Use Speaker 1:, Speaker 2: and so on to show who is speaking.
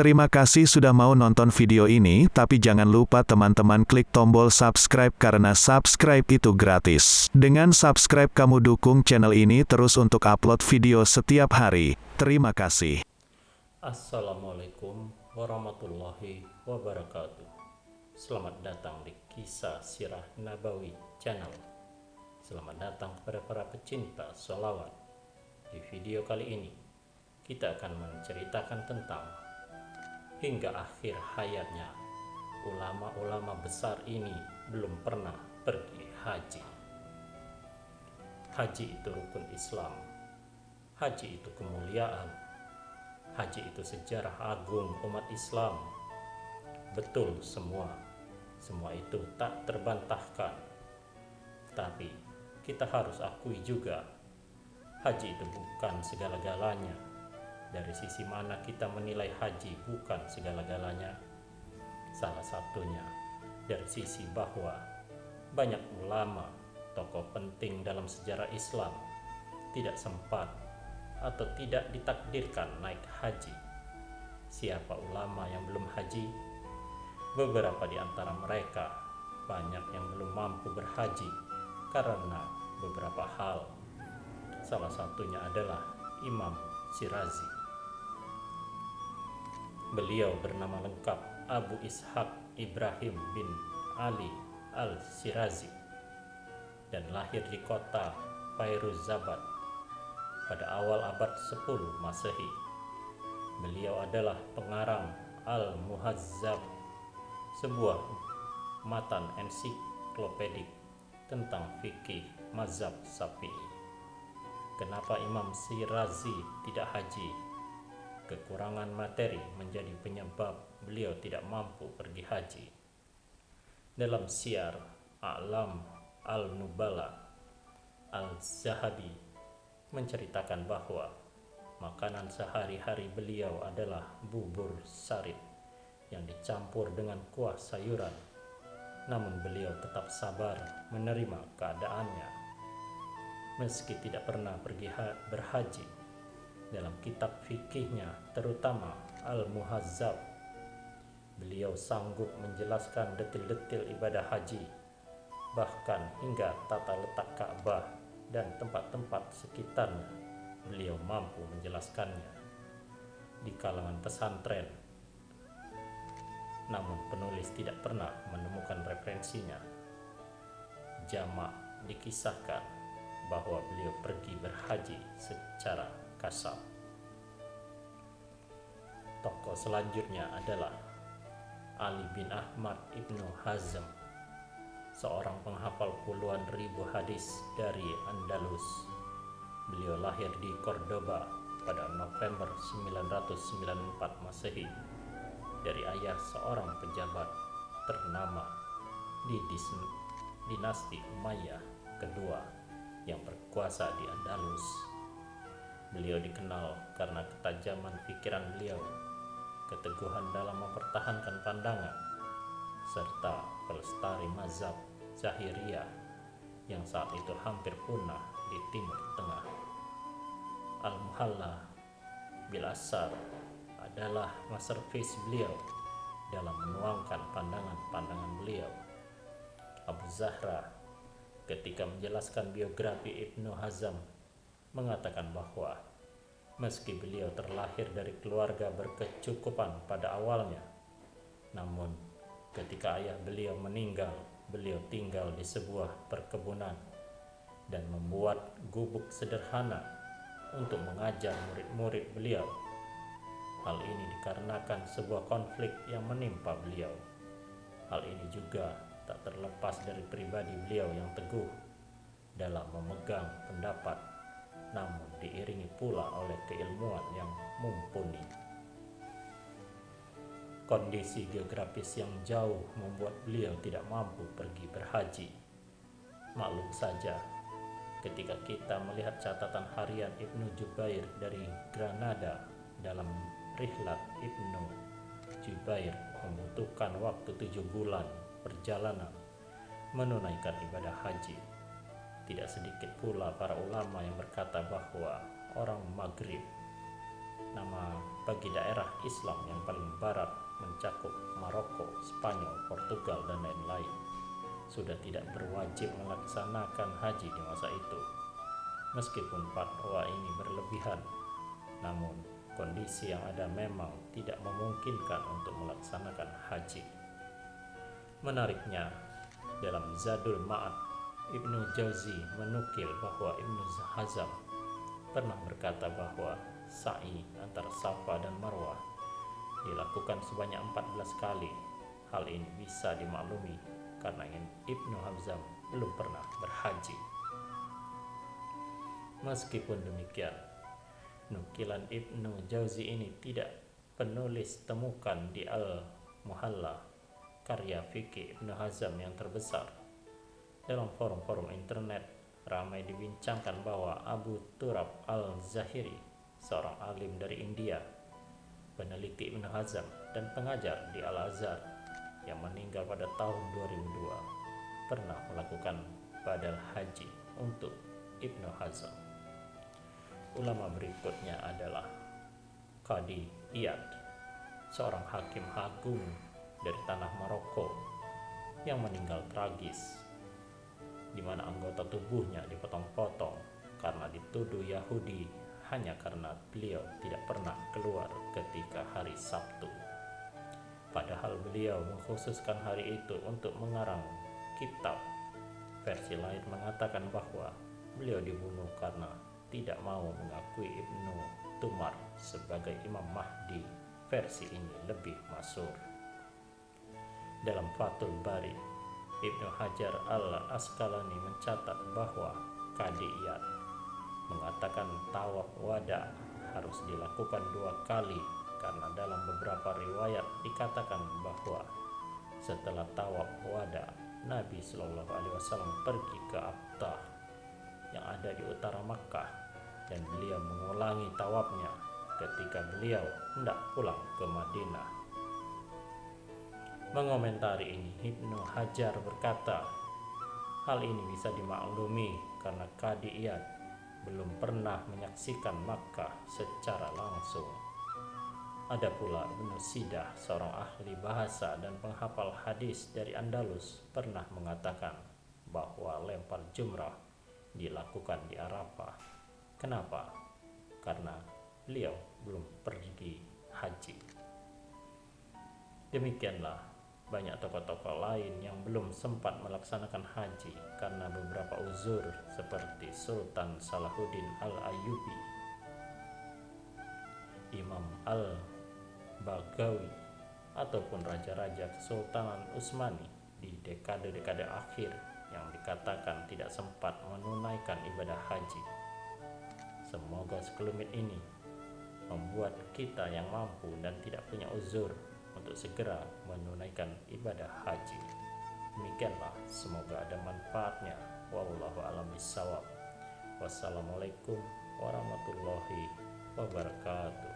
Speaker 1: Terima kasih sudah mau nonton video ini, tapi jangan lupa teman-teman klik tombol subscribe karena subscribe itu gratis. Dengan subscribe kamu dukung channel ini terus untuk upload video setiap hari. Terima kasih.
Speaker 2: Assalamualaikum warahmatullahi wabarakatuh. Selamat datang di Kisah Sirah Nabawi Channel. Selamat datang kepada para pecinta sholawat. Di video kali ini, kita akan menceritakan tentang hingga akhir hayatnya, ulama-ulama besar ini belum pernah pergi haji. Haji itu rukun Islam. Haji itu kemuliaan. Haji itu sejarah agung umat Islam. Betul semua itu tak terbantahkan. Tapi kita harus akui juga, haji itu bukan segala-galanya. Dari sisi mana kita menilai haji bukan segala-galanya? Salah satunya dari sisi bahwa banyak ulama, tokoh penting dalam sejarah Islam tidak sempat atau tidak ditakdirkan naik haji. Siapa ulama yang belum haji? Beberapa di antara mereka banyak yang belum mampu berhaji karena beberapa hal. Salah satunya adalah Imam Syirazi. Beliau bernama lengkap Abu Ishaq Ibrahim bin Ali al-Syirazi dan lahir di kota Fairuzabad pada awal abad 10 Masehi. Beliau adalah pengarang Al-Muhazzab, sebuah matan ensiklopedik tentang fikih mazhab Syafi'i. Kenapa Imam Syirazi tidak haji? Kekurangan materi menjadi penyebab beliau tidak mampu pergi haji. Dalam Syiar A'lam Al-Nubala, Al-Zahabi menceritakan bahwa makanan sehari-hari beliau adalah bubur sarit yang dicampur dengan kuah sayuran. Namun beliau tetap sabar menerima keadaannya meski tidak pernah pergi berhaji. Dalam kitab fikihnya, terutama Al-Muhazzab, beliau sanggup menjelaskan detil-detil ibadah haji, bahkan hingga tata letak Ka'bah dan tempat-tempat sekitarnya. Beliau mampu menjelaskannya di kalangan pesantren, namun penulis tidak pernah menemukan referensinya. Jamak dikisahkan bahwa beliau pergi berhaji secara kasar. Tokoh selanjutnya adalah Ali bin Ahmad Ibnu Hazm, seorang penghafal puluhan ribu hadis dari Andalus. Beliau lahir di Cordoba pada November 994 Masehi dari ayah seorang pejabat ternama di dinasti Umayyah kedua yang berkuasa di Andalus. Beliau dikenal karena ketajaman pikiran beliau, keteguhan dalam mempertahankan pandangan, serta pelestari mazhab Zahiriyah yang saat itu hampir punah di Timur Tengah. Al-Muhalla bil Asar adalah masterpiece beliau dalam menuangkan pandangan-pandangan beliau. Abu Zahra ketika menjelaskan biografi Ibnu Hazm mengatakan bahwa meski beliau terlahir dari keluarga berkecukupan pada awalnya, namun ketika ayah beliau meninggal, beliau tinggal di sebuah perkebunan dan membuat gubuk sederhana untuk mengajar murid-murid beliau. Hal ini dikarenakan sebuah konflik yang menimpa beliau. Hal ini juga tak terlepas dari pribadi beliau yang teguh dalam memegang pendapat, namun diiringi pula oleh keilmuan yang mumpuni. Kondisi geografis yang jauh membuat beliau tidak mampu pergi berhaji. Maklum saja, ketika kita melihat catatan harian Ibnu Jubair dari Granada, dalam Rihlat Ibnu Jubair membutuhkan waktu 7 bulan perjalanan menunaikan ibadah haji. Tidak sedikit pula para ulama yang berkata bahwa orang Maghrib nama bagi daerah Islam yang paling barat mencakup Maroko, Spanyol, Portugal, dan lain-lain, sudah tidak berwajib melaksanakan haji di masa itu. Meskipun fatwa ini berlebihan, namun kondisi yang ada memang tidak memungkinkan untuk melaksanakan haji. Menariknya, dalam Zadul Ma'ad, Ibnu Jauzi menukil bahwa Ibnu Hazm pernah berkata bahwa sa'i antara Safa dan Marwah dilakukan sebanyak 14 kali. Hal ini bisa dimaklumi karena Ibnu Hazm belum pernah berhaji. Meskipun demikian, nukilan Ibnu Jauzi ini tidak penulis temukan di Al-Muhalla, karya fikih Ibnu Hazm yang terbesar. Dalam forum-forum internet ramai dibincangkan bahwa Abu Turab al-Zahiri, seorang alim dari India, peneliti Ibnu Hazm dan pengajar di Al-Azhar yang meninggal pada tahun 2002, pernah melakukan badal haji untuk Ibnu Hazm. Ulama berikutnya adalah Qadi Iyad, seorang hakim agung dari tanah Maroko yang meninggal tragis, di mana anggota tubuhnya dipotong-potong karena dituduh Yahudi hanya karena beliau tidak pernah keluar ketika hari Sabtu. Padahal beliau mengkhususkan hari itu untuk mengarang kitab. Versi lain mengatakan bahwa beliau dibunuh karena tidak mau mengakui Ibnu Tumar sebagai Imam Mahdi. Versi ini lebih masyhur. Dalam Fathul Bari, Ibnu Hajar al-Asqalani mencatat bahwa Qadi Iyad mengatakan tawaf wada harus dilakukan 2 kali karena dalam beberapa riwayat dikatakan bahwa setelah tawaf wada Nabi Shallallahu Alaihi Wasallam pergi ke Abtah yang ada di utara Makkah dan beliau mengulangi tawafnya ketika beliau hendak pulang ke Madinah. Mengomentari ini, Ibnu Hajar berkata, hal ini bisa dimaklumi karena Qadi Iyad belum pernah menyaksikan Makkah secara langsung. Ada pula Ibnu Sidah, seorang ahli bahasa dan penghafal hadis dari Andalus, pernah mengatakan bahwa lempar jumrah dilakukan di Arafah. Kenapa? Karena beliau belum pergi haji. Demikianlah banyak tokoh-tokoh lain yang belum sempat melaksanakan haji karena beberapa uzur seperti Sultan Salahuddin Al-Ayyubi, Imam Al-Baghawi, ataupun raja-raja Kesultanan Utsmani di dekade-dekade akhir yang dikatakan tidak sempat menunaikan ibadah haji. Semoga sekelumit ini membuat kita yang mampu dan tidak punya uzur untuk segera menunaikan ibadah haji. Demikianlah, semoga ada manfaatnya. Wallahu a'lam bishawab. Wassalamualaikum warahmatullahi wabarakatuh.